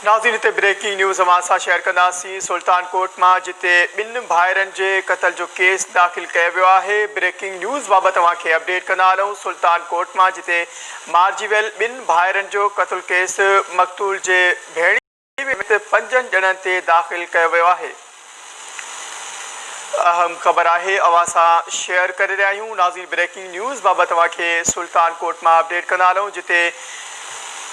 नाज़रीन हिते breaking news अवां सां शेयर कंदासीं। सुल्तानकोट मां जिते ॿिनि भाइरनि जे क़त्ल जो केस दाख़िल कयो वियो आहे। ब्रेकिंग न्यूज़ बाबति तव्हांखे अपडेट कंदा हलूं। सुल्तानकोट मां जिते मारिजी वियल ॿिनि भाइरनि जो क़त्ल केस मक़तूल जे भेण में 5 ॼणनि ते दाख़िल कयो वियो आहे। अहम ख़बर आहे अवां सां शेयर करे रहिया आहियूं। नाज़रीन ब्रेकिंग न्यूज़ बाबति तव्हांखे सुल्तानकोट मां अपडेट कंदा हलूं। जिते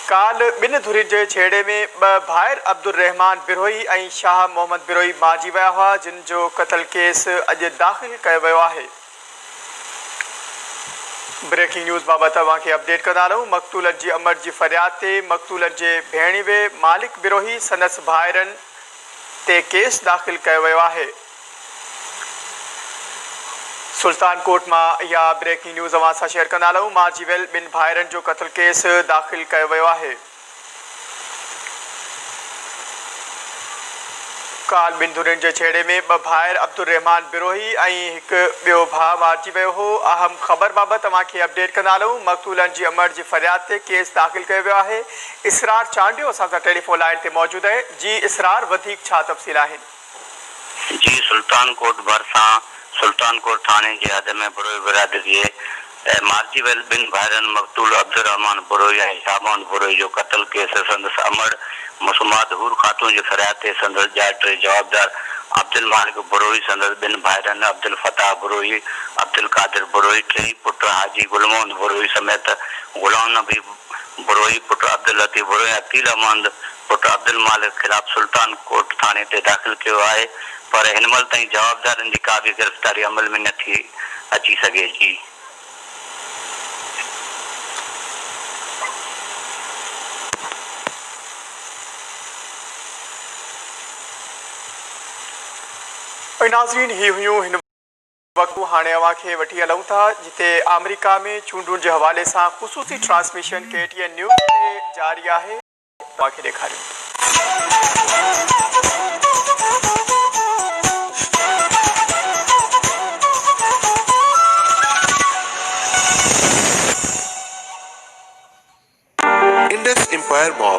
काल ॿिनि धुरियुनि जे छेड़े में 2 भाइर अब्दुल रहमान बिरोही ऐं शाह मोहम्मद बिरोही मारिजी विया हुआ, जिन जो क़त्ल केस अॼु दाख़िल कयो वियो आहे। ब्रेकिंग न्यूज़ बाबति तव्हांखे अपडेट कंदा हलूं। मक़तूलनि जी अमर जी फ़रियाद ते मक़तूलनि जे भेणीवे मालिक बिरोही संदसि भाइरनि ते केस दाख़िल कयो वियो आहे। सुल्तानकोट मां इहा ब्रेकिंग न्यूज़ अवां सां शेयर कंदा हलूं। मारिजी वियल ॿिनि भाइरनि जो क़त्ल केस दाख़िल कयो वियो आहे। काल ॿिनि धुरियुनि जे छेड़े में 2 भाइर अब्दुल रहमान बिरोही ऐं हिकु ॿियो भाउ मारिजी वियो हो। अहम ख़बर बाबति तव्हांखे अपडेट कंदा हलूं। मक़तूलनि जी अमर जी फ़रियाद ते केस दाख़िल कयो वियो आहे। इसरार चांडियो असां सां टेलीफोन लाइन ते मौजूदु आहे। जी इसरार, वधीक छा तफ़सील आहिनि? जी, सुल्तानकोट भरिसां सुल्तानकोट थाने जे हद में बिरोही बिरादरी मारिजी वियल ॿिनि भाइरनि मक़तूल अब्दुल रहमान बिरोही ऐं शाह मोहम्मद बिरोही जो क़त्ल केस संदसि अमड़ मसूमात हूर ख़ातून जी फ़रियाद ते संदसि ॼाट जवाबदार अब्दुल मालिक बिरोही संदसि ॿिनि भाइरनि अब्दुल फताह बिरोही, अब्दुल कादिर बिरोही, टेई पुट हाजी गुल मोहम्मद बिरोही समेत गुलाम नबी बिरोही, पुट अब्दुल लतीफ़ बिरोही, अकील अहमद पुट अब्दुल मालिक ख़िलाफ़ सुल्तानकोट थाने ते दाख़िल कयो आहे। पर हिन महिल ताईं जवाबदारनि जी का बि गिरफ़्तारी अमल में नथी अची सघे। जी नाज़रीन, ही हुयूं हिन वक़्तु। हाणे अव्हांखे वठी हलूं था जिते अमेरिका में चूंडुनि जे हवाले सां ख़ुसूसी ट्रांसमिशन KTN न्यूज़ ते जारी आहे। तव्हांखे ॾेखारियूं। Indus Empire Mall